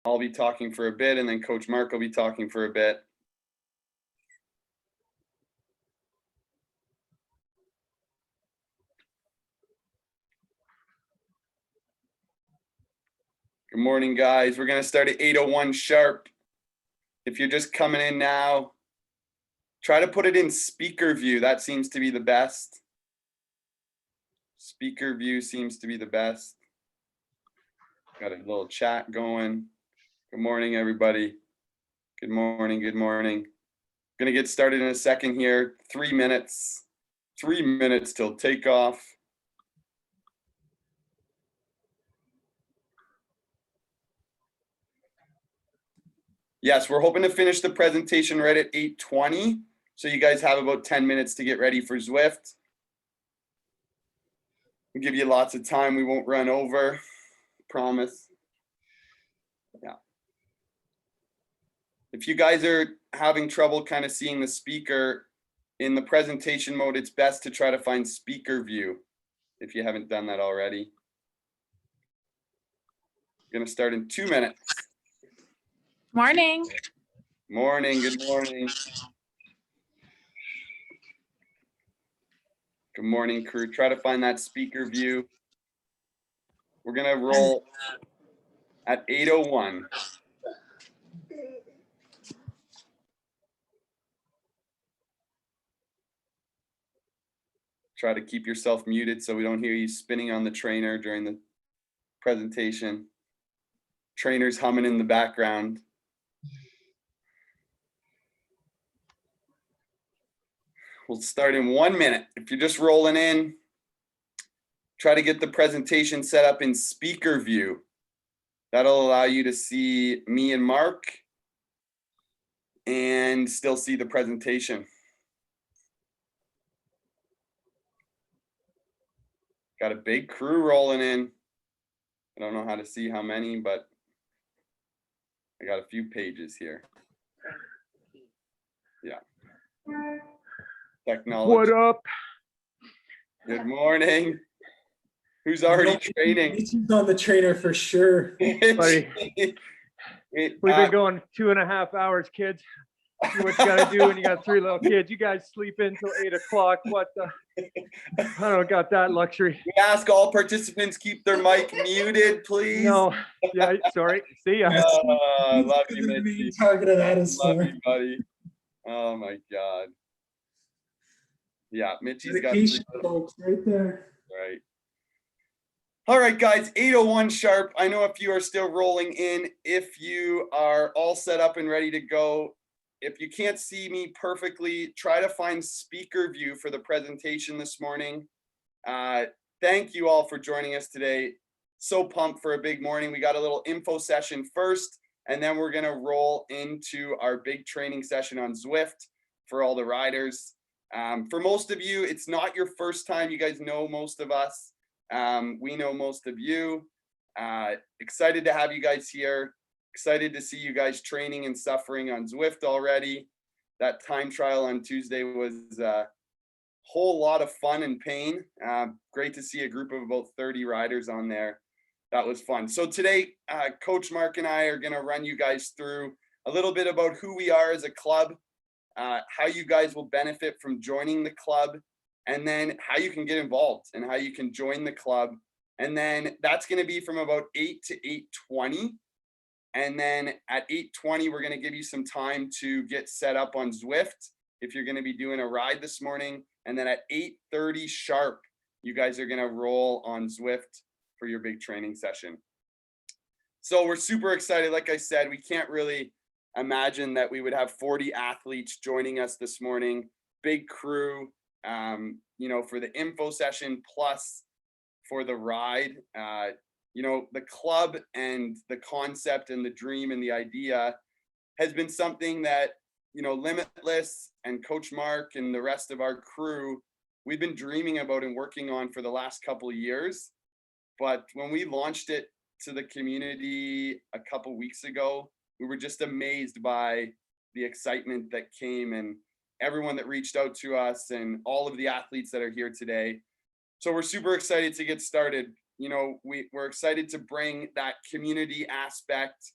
I'll be talking for a bit, and then Coach Mark will be talking for a bit. Good morning, guys. We're going to start at 8:01 sharp. If you're just coming in now, try to put it in speaker view. That seems to be the best. Speaker view seems to be the best. Got a little chat going. Good morning, everybody. Good morning. Good morning. Going to get started in a second here. 3 minutes. 3 minutes till takeoff. Yes, we're hoping to finish the presentation right at 8:20. So you guys have about 10 minutes to get ready for Zwift. We'll give you lots of time. We won't run over. Promise. Yeah. If you guys are having trouble kind of seeing the speaker in the presentation mode, it's best to try to find speaker view if you haven't done that already. We're going to start in 2 minutes. Morning. Morning. Good morning. Good morning, crew. Try to find that speaker view. We're going to roll at 8:01. Try to keep yourself muted so we don't hear you spinning on the trainer during the presentation. Trainer's humming in the background. We'll start in 1 minute. If you're just rolling in, try to get the presentation set up in speaker view. That'll allow you to see me and Mark and still see the presentation. Got a big crew rolling in. I don't know how to see how many, but I got a few pages here. Yeah. Technology. What up? Good morning. Who's already training? He's on the trainer for sure. Buddy. We've been going 2.5 hours, kids. Do what you gotta do when you got 3 little kids. You guys sleep in till 8 o'clock. What the? I don't got that luxury. We ask all participants keep their mic muted, please. No. Yeah, sorry. See ya. Love you, The Mitzi. main target of that is Love for you, buddy. Oh my God. Yeah, Mitzi's got dedication, folks, right there. right. All right, guys, 8:01 sharp. I know a few are still rolling in. If you are all set up and ready to go, if you can't see me perfectly, try to find speaker view for the presentation this morning. Thank you all for joining us today. So pumped for a big morning. We got a little info session first, and then we're gonna roll into our big training session on Zwift for all the riders. For most of you, it's not your first time. You guys know most of us. We know most of you. Excited to have you guys here. Excited to see you guys training and suffering on Zwift already. That time trial on Tuesday was a whole lot of fun and pain. Great to see a group of about 30 riders on there. That was fun. So today, Coach Mark and I are going to run you guys through a little bit about who we are as a club, how you guys will benefit from joining the club, and then how you can get involved and how you can join the club. And then that's going to be from about 8 to 8:20. And then at 8:20, we're going to give you some time to get set up on Zwift if you're going to be doing a ride this morning. And then at 8:30 sharp, you guys are going to roll on Zwift for your big training session. So we're super excited. Like I said, we can't really imagine that we would have 40 athletes joining us this morning. Big crew, you know, for the info session plus for the ride. You know, the club and the concept and the dream and the idea has been something that, you know, Limitless and Coach Mark and the rest of our crew, we've been dreaming about and working on for the last couple of years. But when we launched it to the community a couple weeks ago, we were just amazed by the excitement that came and everyone that reached out to us and all of the athletes that are here today. So we're super excited to get started. You know, we're excited to bring that community aspect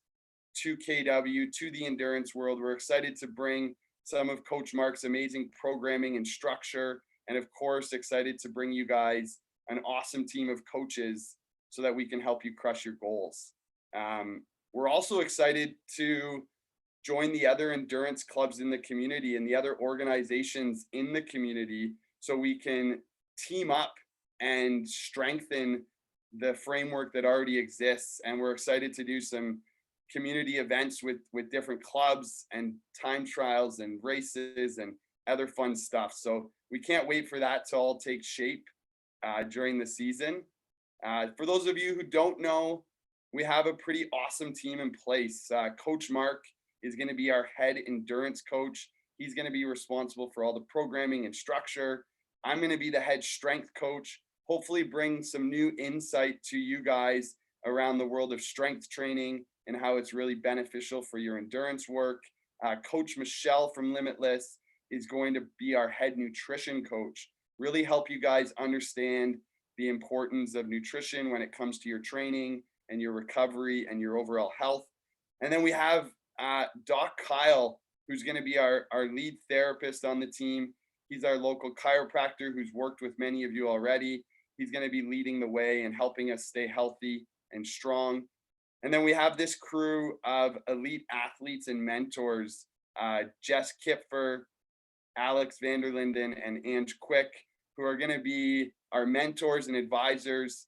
to KW, to the endurance world. We're excited to bring some of Coach Mark's amazing programming and structure, and of course, excited to bring you guys an awesome team of coaches so that we can help you crush your goals. We're also excited to join the other endurance clubs in the community and the other organizations in the community so we can team up and strengthen the framework that already exists. And we're excited to do some community events with different clubs and time trials and races and other fun stuff. So we can't wait for that to all take shape during the season. For those of you who don't know, we have a pretty awesome team in place. Coach Mark is going to be our head endurance coach. He's going to be responsible for all the programming and structure. I'm going to be the head strength coach, hopefully bring some new insight to you guys around the world of strength training and how it's really beneficial for your endurance work. Coach Michelle from Limitless is going to be our head nutrition coach, really help you guys understand the importance of nutrition when it comes to your training and your recovery and your overall health. And then we have Doc Kyle, who's going to be our lead therapist on the team. He's our local chiropractor who's worked with many of you already. He's going to be leading the way and helping us stay healthy and strong. And then we have this crew of elite athletes and mentors, Jess Kipfer, Alex Vanderlinden, and Ange Quick, who are going to be our mentors and advisors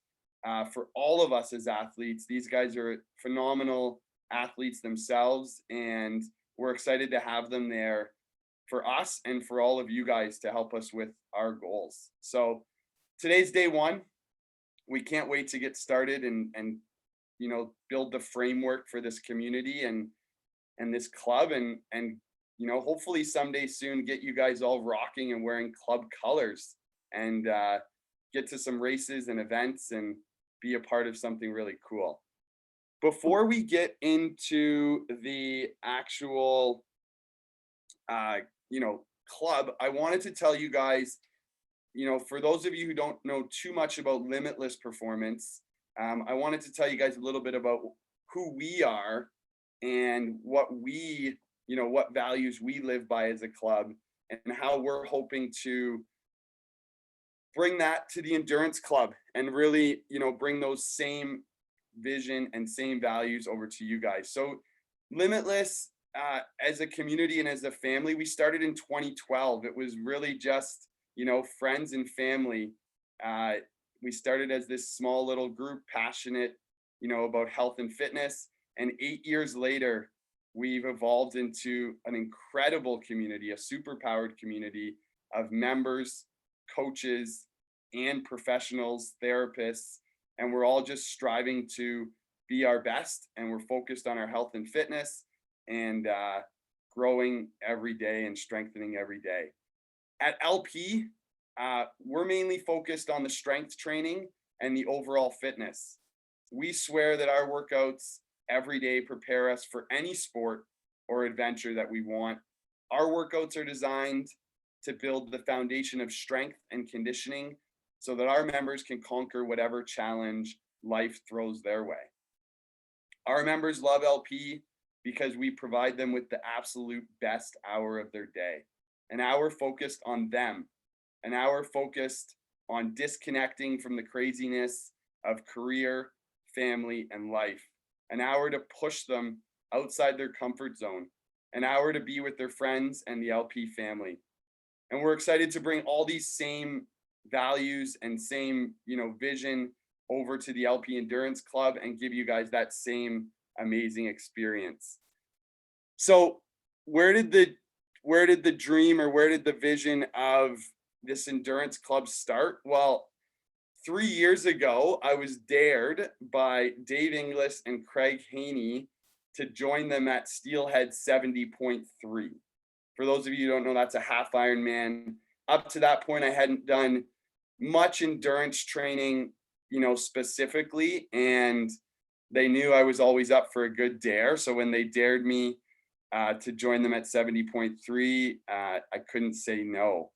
for all of us as athletes. These guys are phenomenal athletes themselves, and we're excited to have them there for us and for all of you guys to help us with our goals. So today's day one. We can't wait to get started and you know, build the framework for this community and this club and you know, hopefully someday soon get you guys all rocking and wearing club colors and get to some races and events and be a part of something really cool. Before we get into the actual you know, club, I wanted to tell you guys, you know, for those of you who don't know too much about Limitless Performance, I wanted to tell you guys a little bit about who we are and what we, you know, what values we live by as a club and how we're hoping to bring that to the endurance club and really, you know, bring those same vision and same values over to you guys. So Limitless, as a community and as a family, we started in 2012. It was really just, you know, friends and family. We started as this small little group, passionate, you know, about health and fitness. And 8 years later, we've evolved into an incredible community, a super powered community of members, coaches, and professionals, therapists. And we're all just striving to be our best. And we're focused on our health and fitness and growing every day and strengthening every day. At LP, we're mainly focused on the strength training and the overall fitness. We swear that our workouts every day prepare us for any sport or adventure that we want. Our workouts are designed to build the foundation of strength and conditioning so that our members can conquer whatever challenge life throws their way. Our members love LP because we provide them with the absolute best hour of their day, an hour focused on them, an hour focused on disconnecting from the craziness of career, family, and life, an hour to push them outside their comfort zone, an hour to be with their friends and the LP family. And we're excited to bring all these same values and same, you know, vision over to the LP Endurance Club and give you guys that same amazing experience. So where did the dream or where did the vision of this endurance club start? Well, 3 years ago, I was dared by Dave Inglis and Craig Haney to join them at Steelhead 70.3. For those of you who don't know, that's a half Ironman. Up to that point, I hadn't done much endurance training, you know, specifically, and they knew I was always up for a good dare. So when they dared me to join them at 70.3, I couldn't say no.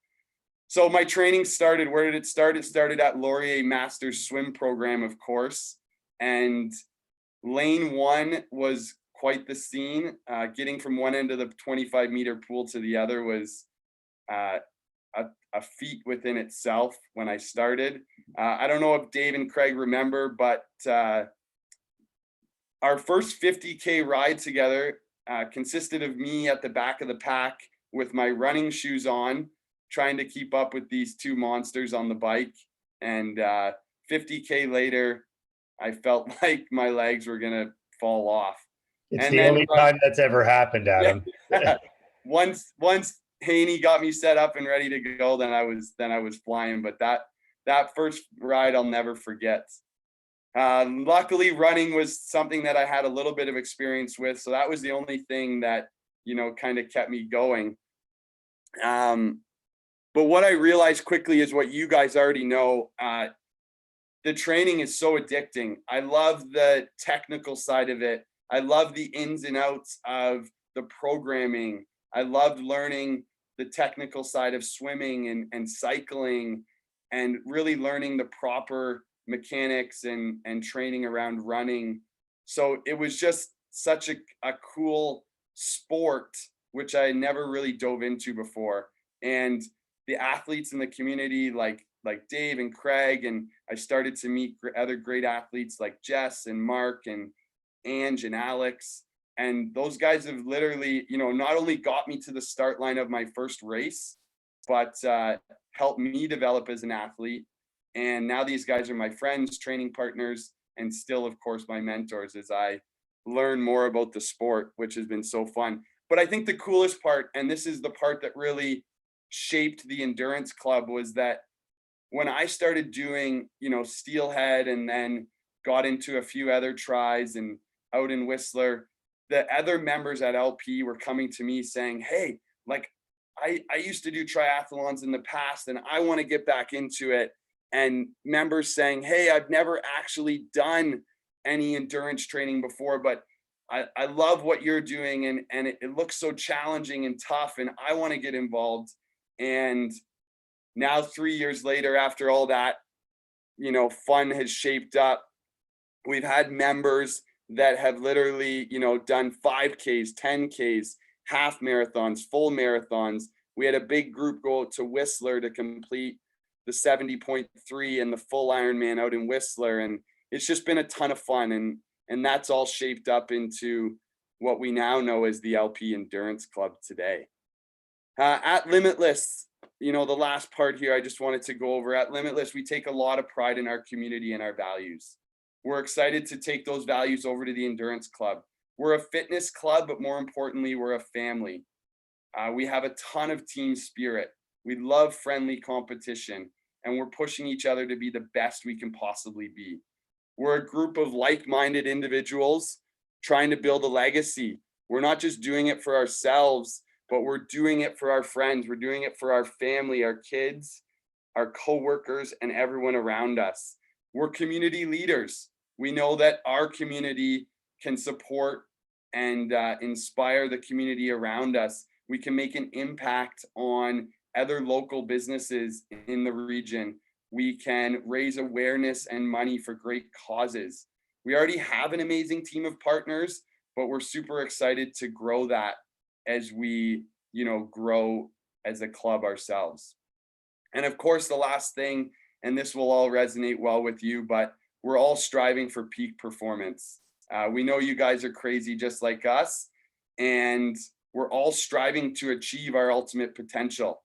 So my training started, where did it start? It started at Laurier Masters swim program, of course. And lane one was quite the scene. Getting from one end of the 25-meter pool to the other was a feat within itself when I started. I don't know if Dave and Craig remember, but our first 50K ride together consisted of me at the back of the pack with my running shoes on, trying to keep up with these two monsters on the bike. And 50K later, I felt like my legs were gonna fall off. It's And the then only time that's ever happened, Adam. once Haney got me set up and ready to go, then I was flying. But that first ride I'll never forget. Luckily, running was something that I had a little bit of experience with, so that was the only thing that, you know, kind of kept me going. But what I realized quickly is what you guys already know. The training is so addicting. I love the technical side of it. I love the ins and outs of the programming. I loved learning the technical side of swimming and cycling, and really learning the proper mechanics and training around running. So it was just such a cool sport, which I never really dove into before. And the athletes in the community, like Dave and Craig, and I started to meet other great athletes like Jess and Mark and Ange and Alex. And those guys have literally, you know, not only got me to the start line of my first race, but helped me develop as an athlete. And now these guys are my friends, training partners, and still, of course, my mentors as I learn more about the sport, which has been so fun. But I think the coolest part, and this is the part that really shaped the endurance club, was that when I started doing, you know, Steelhead, and then got into a few other tries and out in Whistler, the other members at LP were coming to me saying, hey, like, I used to do triathlons in the past and I want to get back into it. And members saying, hey, I've never actually done any endurance training before, but I love what you're doing, and it looks so challenging and tough, and I want to get involved. And now 3 years later, after all that, you know, fun has shaped up, we've had members that have literally, you know, done 5Ks, 10Ks, half marathons, full marathons. We had a big group go out to Whistler to complete the 70.3 and the full Ironman out in Whistler. And it's just been a ton of fun. And that's all shaped up into what we now know as the LP Endurance Club today. At Limitless, you know, the last part here, I just wanted to go over. At Limitless, we take a lot of pride in our community and our values. We're excited to take those values over to the Endurance Club. We're a fitness club, but more importantly, we're a family. We have a ton of team spirit. We love friendly competition, and we're pushing each other to be the best we can possibly be. We're a group of like-minded individuals trying to build a legacy. We're not just doing it for ourselves, but we're doing it for our friends. We're doing it for our family, our kids, our coworkers, and everyone around us. We're community leaders. We know that our community can support and inspire the community around us. We can make an impact on other local businesses in the region. We can raise awareness and money for great causes. We already have an amazing team of partners, but we're super excited to grow that as we, you know, grow as a club ourselves. And of course, the last thing, and this will all resonate well with you, but we're all striving for peak performance. We know you guys are crazy just like us, and we're all striving to achieve our ultimate potential.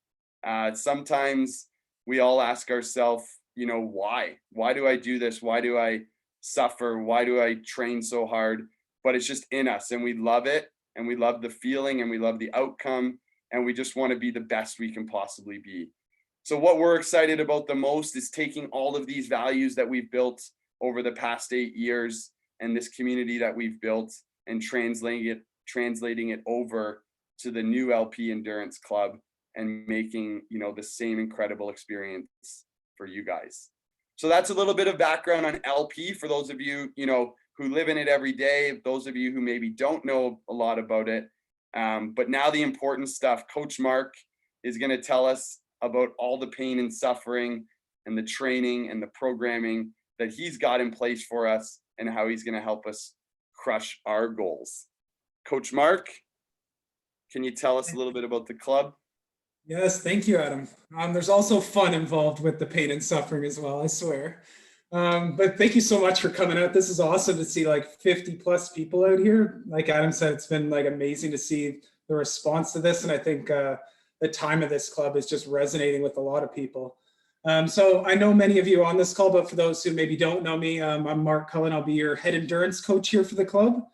Sometimes we all ask ourselves, you know, why? Why do I do this? Why do I suffer? Why do I train so hard? But it's just in us, and we love it, and we love the feeling, and we love the outcome, and we just want to be the best we can possibly be. So what we're excited about the most is taking all of these values that we've built over the past 8 years and this community that we've built, and translating it over to the new LP Endurance Club, and making, you know, the same incredible experience for you guys. So that's a little bit of background on LP for those of you, you know, who live in it every day, those of you who maybe don't know a lot about it. But now the important stuff. Coach Mark is going to tell us about all the pain and suffering and the training and the programming that he's got in place for us, and how he's going to help us crush our goals. Coach Mark, can you tell us a little bit about the club? Yes, thank you, Adam. There's also fun involved with the pain and suffering as well, I swear. But thank you so much for coming out. This is awesome to see like 50 plus people out here. Like Adam said, it's been like amazing to see the response to this. And I think the time of this club is just resonating with a lot of people. So I know many of you on this call, but for those who maybe don't know me, I'm Mark Cullen. I'll be your head endurance coach here for the club.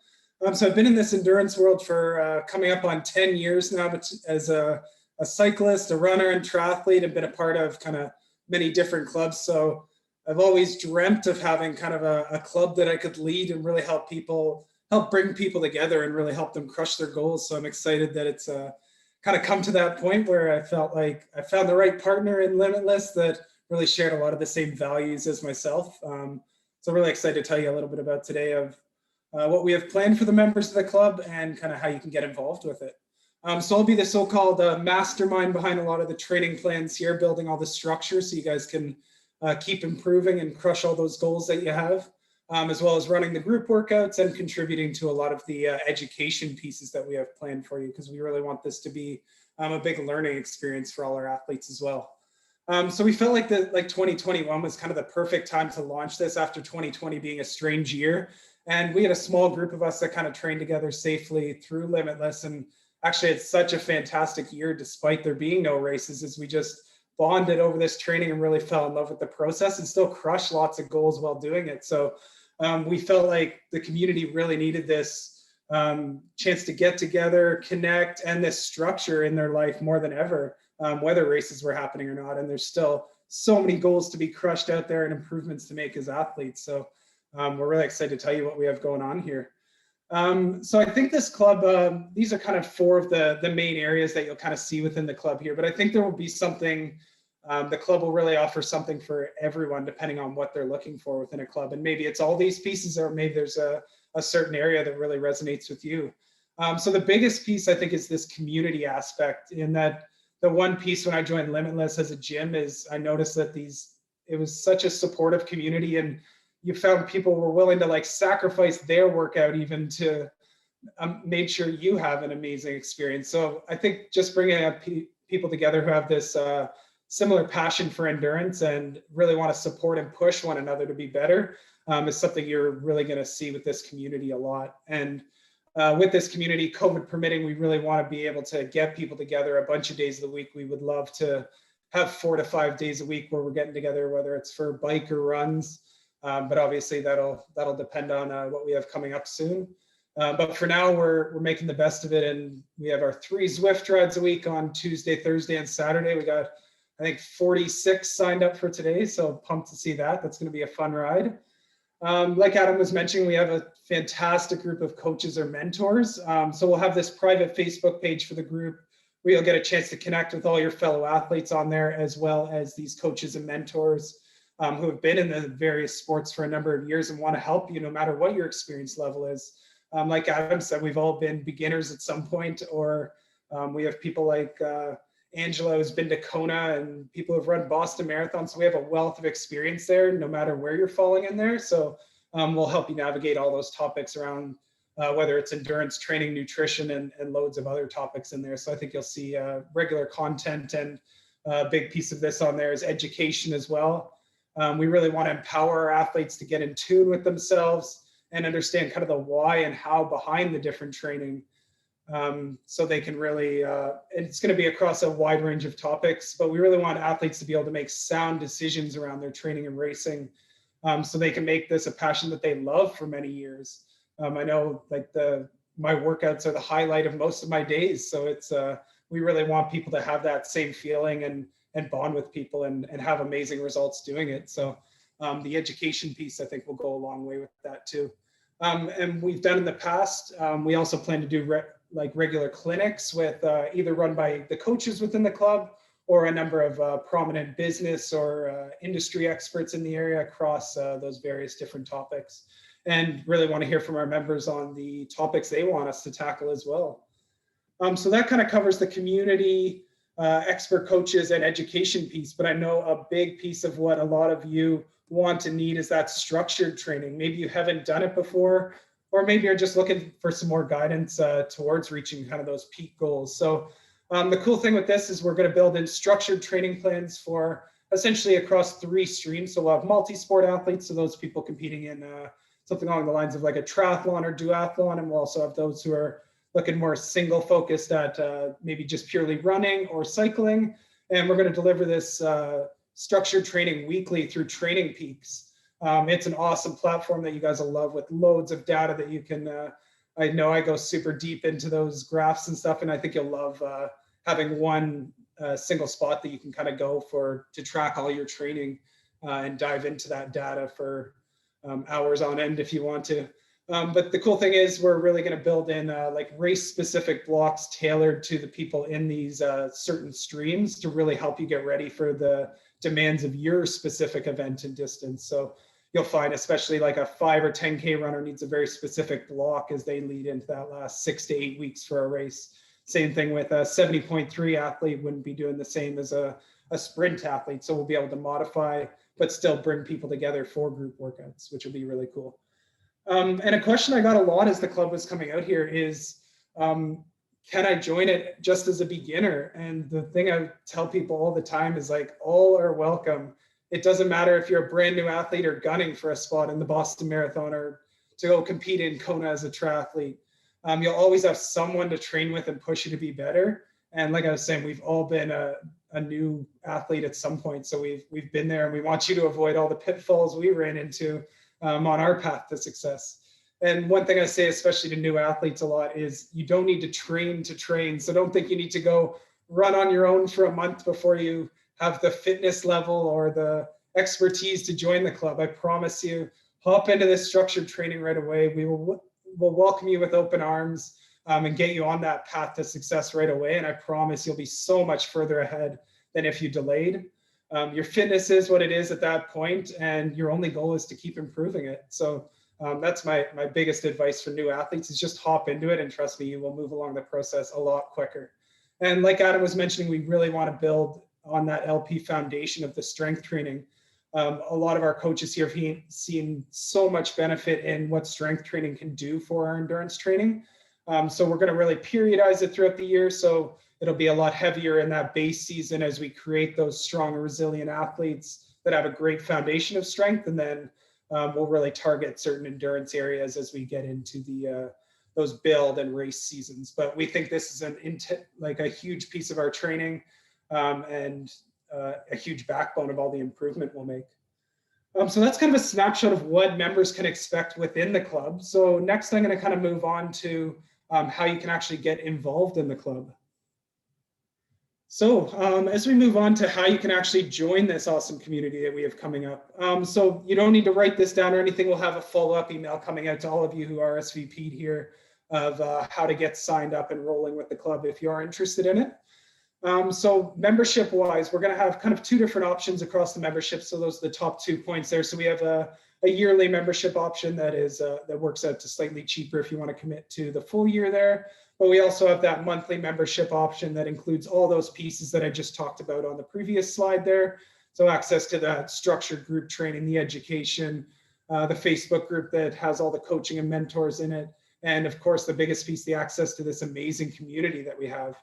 So I've been in this endurance world for coming up on 10 years now, but as a cyclist, a runner, and triathlete, and been a part of kind of many different clubs. So I've always dreamt of having kind of a club that I could lead and really help bring people together and really help them crush their goals. So I'm excited that it's kind of come to that point where I felt like I found the right partner in Limitless that really shared a lot of the same values as myself. So really excited to tell you a little bit about today of what we have planned for the members of the club and kind of how you can get involved with it. So I'll be the so-called mastermind behind a lot of the training plans here, building all the structure so you guys can keep improving and crush all those goals that you have, as well as running the group workouts and contributing to a lot of the education pieces that we have planned for you, because we really want this to be a big learning experience for all our athletes as well. So we felt like 2021 was kind of the perfect time to launch this after 2020 being a strange year. And we had a small group of us that kind of trained together safely through Limitless. And actually, it's such a fantastic year, despite there being no races, as we just bonded over this training and really fell in love with the process and still crushed lots of goals while doing it. So we felt like the community really needed this chance to get together, connect, and this structure in their life more than ever, whether races were happening or not. And there's still so many goals to be crushed out there and improvements to make as athletes. So we're really excited to tell you what we have going on here. So I think this club, these are kind of four of the main areas that you'll kind of see within the club here, but I think there will be something, the club will really offer something for everyone depending on what they're looking for within a club. And maybe it's all these pieces, or maybe there's a certain area that really resonates with you. So the biggest piece I think is this community aspect, in that the one piece when I joined Limitless as a gym is I noticed that it was such a supportive community, and you found people were willing to like sacrifice their workout even to make sure you have an amazing experience. So I think just bringing up people together who have this similar passion for endurance and really want to support and push one another to be better is something you're really going to see with this community a lot. And with this community, COVID permitting, we really want to be able to get people together a bunch of days of the week. We would love to have 4 to 5 days a week where we're getting together, whether it's for bike or runs. But obviously that'll depend on what we have coming up soon. But for now, we're making the best of it, and we have our 3 Zwift rides a week on Tuesday, Thursday, and Saturday. We got, I think, 46 signed up for today, so pumped to see that. That's going to be a fun ride. Like Adam was mentioning, we have a fantastic group of coaches or mentors. So we'll have this private Facebook page for the group where you'll get a chance to connect with all your fellow athletes on there, as well as these coaches and mentors who have been in the various sports for a number of years and want to help you no matter what your experience level is. Like Adam said, we've all been beginners at some point, or we have people like Angela who's been to Kona, and people who've run Boston Marathon. So we have a wealth of experience there, no matter where you're falling in there. So we'll help you navigate all those topics around whether it's endurance, training, nutrition, and loads of other topics in there. So I think you'll see regular content, and a big piece of this on there is education as well. We really want to empower our athletes to get in tune with themselves and understand kind of the why and how behind the different training, so they can really, it's going to be across a wide range of topics, but we really want athletes to be able to make sound decisions around their training and racing, so they can make this a passion that they love for many years. I know like my workouts are the highlight of most of my days. So it's, we really want people to have that same feeling and bond with people and have amazing results doing it. So the education piece, I think, will go a long way with that too. And we've done in the past, we also plan to do regular clinics with either run by the coaches within the club or a number of prominent business or industry experts in the area across those various different topics, and really want to hear from our members on the topics they want us to tackle as well. So that kind of covers the community, expert coaches, and education piece. But I know a big piece of what a lot of you want and need is that structured training. Maybe you haven't done it before, or maybe you're just looking for some more guidance towards reaching kind of those peak goals. So the cool thing with this is we're going to build in structured training plans for essentially across 3 streams. So we'll have multi-sport athletes, so those people competing in something along the lines of like a triathlon or duathlon, and we'll also have those who are looking more single focused at maybe just purely running or cycling. And we're going to deliver this structured training weekly through Training Peaks. It's an awesome platform that you guys will love, with loads of data that you can, I know I go super deep into those graphs and stuff, and I think you'll love having one single spot that you can kind of go for to track all your training and dive into that data for hours on end if you want to. But the cool thing is we're really going to build in like race specific blocks tailored to the people in these certain streams to really help you get ready for the demands of your specific event and distance. So you'll find especially like a 5 or 10K runner needs a very specific block as they lead into that last 6 to 8 weeks for a race. Same thing with a 70.3 athlete wouldn't be doing the same as a sprint athlete. So we'll be able to modify, but still bring people together for group workouts, which will be really cool. And a question I got a lot as the club was coming out here is, can I join it just as a beginner? And the thing I tell people all the time is like, all are welcome. It doesn't matter if you're a brand new athlete or gunning for a spot in the Boston Marathon or to go compete in Kona as a triathlete. You'll always have someone to train with and push you to be better. And like I was saying, we've all been a new athlete at some point. So we've been there, and we want you to avoid all the pitfalls we ran into on our path to success. And one thing I say, especially to new athletes a lot, is you don't need to train. So don't think you need to go run on your own for a month before you have the fitness level or the expertise to join the club. I promise you, hop into this structured training right away. We'll welcome you with open arms and get you on that path to success right away. And I promise you'll be so much further ahead than if you delayed. Your fitness is what it is at that point, and your only goal is to keep improving it. So that's my biggest advice for new athletes, is just hop into it, and trust me, you will move along the process a lot quicker. And like Adam was mentioning, we really want to build on that LP foundation of the strength training. A lot of our coaches here have seen so much benefit in what strength training can do for our endurance training. So we're going to really periodize it throughout the year. So it'll be a lot heavier in that base season as we create those strong, resilient athletes that have a great foundation of strength. And then we'll really target certain endurance areas as we get into those build and race seasons. But we think this is a huge piece of our training and a huge backbone of all the improvement we'll make. So that's kind of a snapshot of what members can expect within the club. So next I'm going to kind of move on to how you can actually get involved in the club. So as we move on to how you can actually join this awesome community that we have coming up. So you don't need to write this down or anything. We'll have a follow-up email coming out to all of you who are RSVP'd here of how to get signed up and rolling with the club if you are interested in it. So membership wise, we're going to have kind of 2 different options across the membership. So those are the top 2 points there. So we have a yearly membership option that is that works out to slightly cheaper if you want to commit to the full year there. But we also have that monthly membership option that includes all those pieces that I just talked about on the previous slide there. So access to that structured group training, the education, the Facebook group that has all the coaching and mentors in it. And of course, the biggest piece, the access to this amazing community that we have.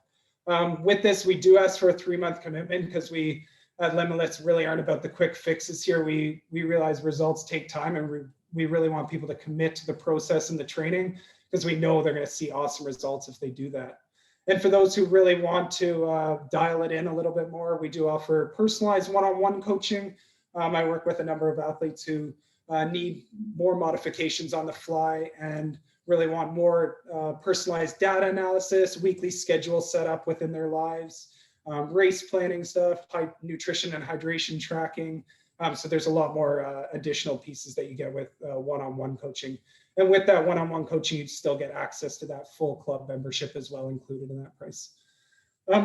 With this, we do ask for a 3-month commitment because we at Limitless really aren't about the quick fixes here. We realize results take time, and we really want people to commit to the process and the training because we know they're going to see awesome results if they do that. And for those who really want to dial it in a little bit more, we do offer personalized one-on-one coaching. I work with a number of athletes who need more modifications on the fly and really want more personalized data analysis, weekly schedule set up within their lives, race planning stuff, nutrition and hydration tracking. So there's a lot more additional pieces that you get with one-on-one coaching. And with that one-on-one coaching, you still get access to that full club membership as well, included in that price.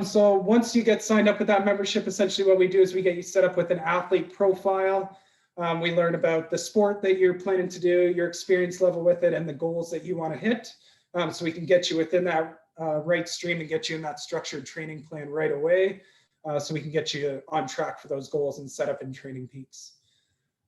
So once you get signed up with that membership, essentially what we do is we get you set up with an athlete profile. We learn about the sport that you're planning to do, your experience level with it, and the goals that you want to hit. So we can get you within that right stream and get you in that structured training plan right away. So we can get you on track for those goals and set up in Training Peaks.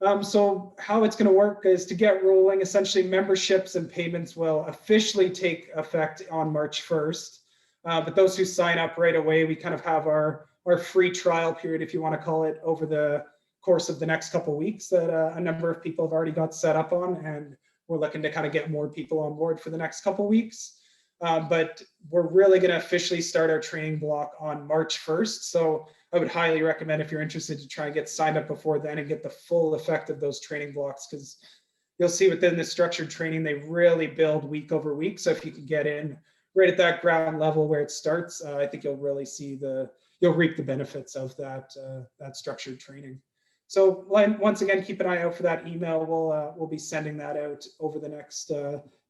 So how it's going to work is to get rolling, essentially memberships and payments will officially take effect on March 1st. But those who sign up right away, we kind of have our free trial period, if you want to call it, over the course of the next couple of weeks that a number of people have already got set up on, and we're looking to kind of get more people on board for the next couple of weeks. But we're really going to officially start our training block on March 1st. So I would highly recommend, if you're interested, to try and get signed up before then and get the full effect of those training blocks, because you'll see within the structured training, they really build week over week. So if you can get in right at that ground level where it starts, I think you'll really see you'll reap the benefits of that structured training. So once again, keep an eye out for that email. We'll be sending that out over the next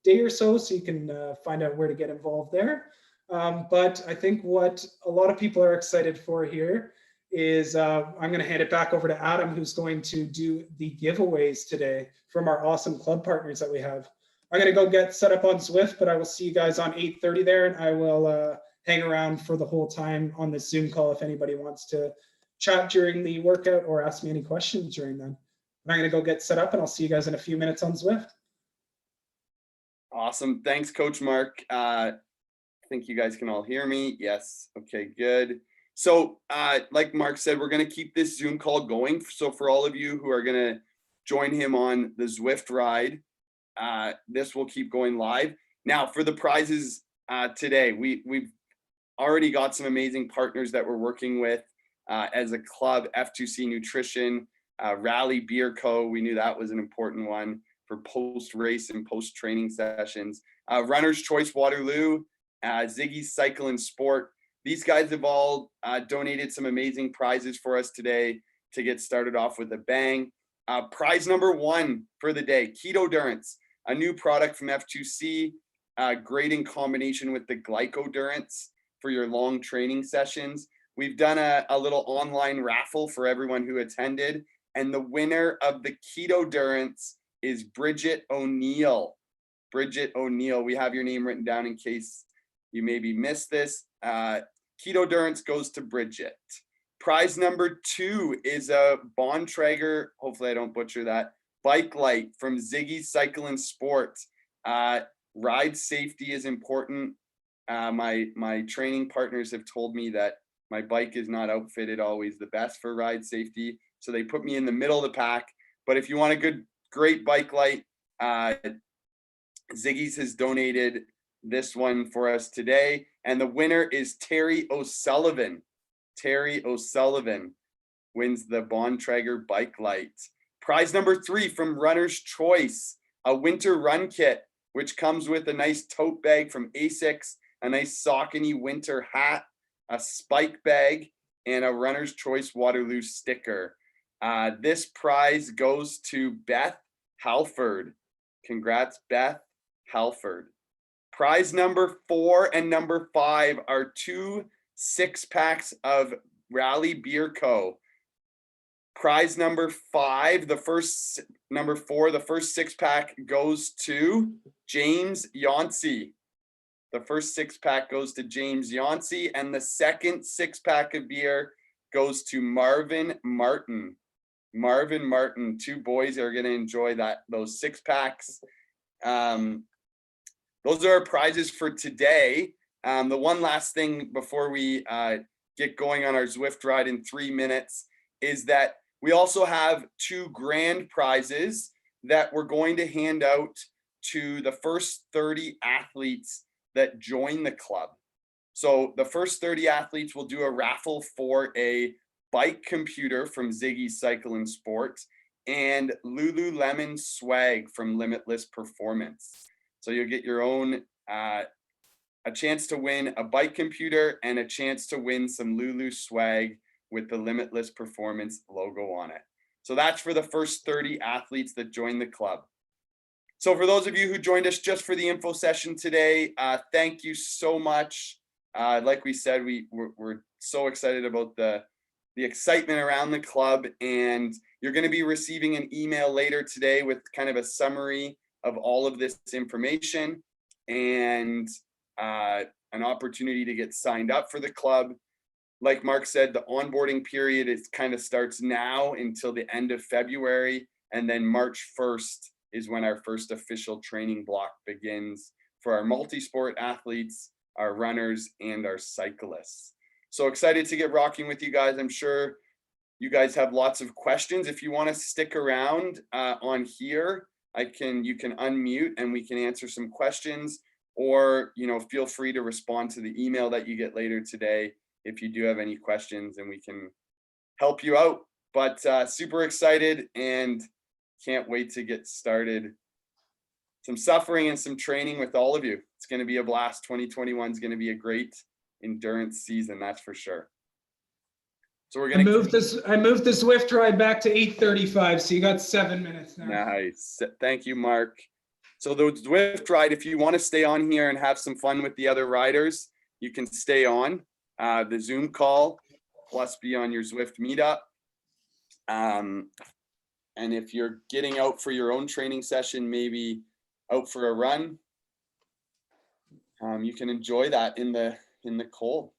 day or so you can find out where to get involved there. But I think what a lot of people are excited for here is I'm going to hand it back over to Adam, who's going to do the giveaways today from our awesome club partners that we have. I'm going to go get set up on Zwift, but I will see you guys on 8:30 there, and I will hang around for the whole time on this Zoom call if anybody wants to chat during the workout or ask me any questions during them. I'm going to go get set up, and I'll see you guys in a few minutes on Zwift. Awesome. Thanks, Coach Mark. I think you guys can all hear me. Yes. Okay, good. So like Mark said, we're going to keep this Zoom call going. So for all of you who are going to join him on the Zwift ride, this will keep going live. Now for the prizes today, we've already got some amazing partners that we're working with as a club. F2C Nutrition, Rally Beer Co. We knew that was an important one for post-race and post-training sessions. Runner's Choice Waterloo, Ziggy's Cycle and Sport. These guys have all donated some amazing prizes for us today to get started off with a bang. Prize number 1 for the day, Keto Durance, a new product from F2C, great in combination with the Glycodurance for your long training sessions. We've done a little online raffle for everyone who attended, and the winner of the Keto Durance is Bridget O'Neill. Bridget O'Neill, we have your name written down in case you maybe missed this. Keto Durance goes to Bridget. Prize number 2 is a Bontrager, hopefully I don't butcher that, bike light from Ziggy's Cycle and Sport. Ride safety is important. My training partners have told me that my bike is not outfitted always the best for ride safety, so they put me in the middle of the pack. But if you want a great bike light, Ziggy's has donated this one for us today, and the winner is Terry O'Sullivan. Terry O'Sullivan wins the Bontrager bike light. Prize number 3 from Runner's Choice, a winter run kit, which comes with a nice tote bag from ASICS, a nice Saucony winter hat, a spike bag, and a Runner's Choice Waterloo sticker. This prize goes to Beth Halford. Congrats, Beth Halford. Prize number 4 and number 5 are 2 6-packs of Rally Beer Co. Prize number 5, number 4, the first 6-pack goes to James Yancey. The first 6-pack goes to James Yancey, and the second 6-pack of beer goes to Marvin Martin. Marvin Martin, 2 boys are going to enjoy those 6-packs. Those are our prizes for today. The one last thing before we get going on our Zwift ride in 3 minutes is that we also have 2 grand prizes that we're going to hand out to the first 30 athletes that join the club. So the first 30 athletes will do a raffle for a bike computer from Ziggy's Cycle and Sport and Lululemon swag from Limitless Performance. So you'll get your own, a chance to win a bike computer and a chance to win some Lulu swag with the Limitless Performance logo on it. So that's for the first 30 athletes that join the club. So for those of you who joined us just for the info session today, thank you so much. Like we said, we're so excited about the excitement around the club, and you're going to be receiving an email later today with kind of a summary of all of this information and an opportunity to get signed up for the club. Like Mark said, the onboarding period kind of starts now until the end of February. And then March 1st is when our first official training block begins for our multi-sport athletes, our runners, and our cyclists. So excited to get rocking with you guys. I'm sure you guys have lots of questions. If you want to stick around on here, you can unmute and we can answer some questions, or feel free to respond to the email that you get later today if you do have any questions, and we can help you out. But super excited and can't wait to get started. Some suffering and some training with all of you. It's going to be a blast. 2021 is going to be a great endurance season, that's for sure. So we're I going moved the Zwift ride back to 8:35, so you got 7 minutes now. Nice. Thank you, Mark. So the Zwift ride, if you want to stay on here and have some fun with the other riders, you can stay on the Zoom call, plus be on your Zwift meetup. And if you're getting out for your own training session, maybe out for a run, you can enjoy that in the cold.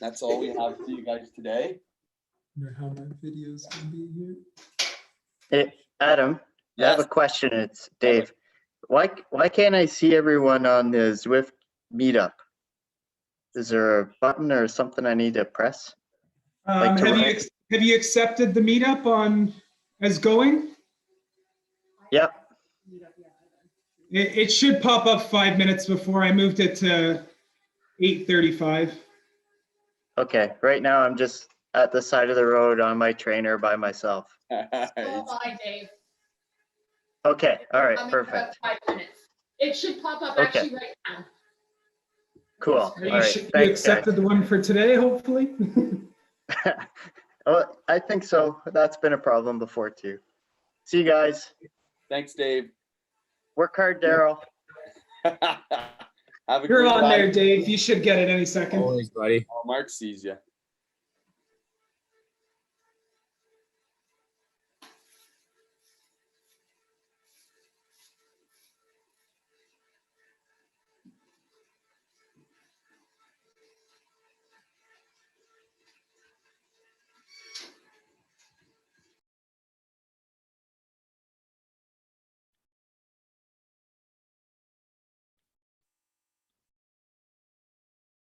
That's all we have for you guys today. I wonder how my video's gonna be here. Hey, Adam, I have a Yes. question. It's Dave. Why can't I see everyone on the Zwift meetup? Is there a button or something I need to press? Like to write? Have you accepted the meetup on as going? Yep. It should pop up 5 minutes before. I moved it to 8:35. Okay. Right now I'm just at the side of the road on my trainer by myself. Go by, Dave. Okay. All right. Coming for Perfect. about 5 minutes. It should pop up Okay. actually right now. Cool. All You right. should- you Thanks, guys. accepted the one for today, hopefully. Oh, I think so. That's been a problem before too. See you guys. Thanks, Dave. Work hard, Daryl. Have a You're great on ride. there, Dave. You should get it any second. Always, buddy. Oh, Mark sees you.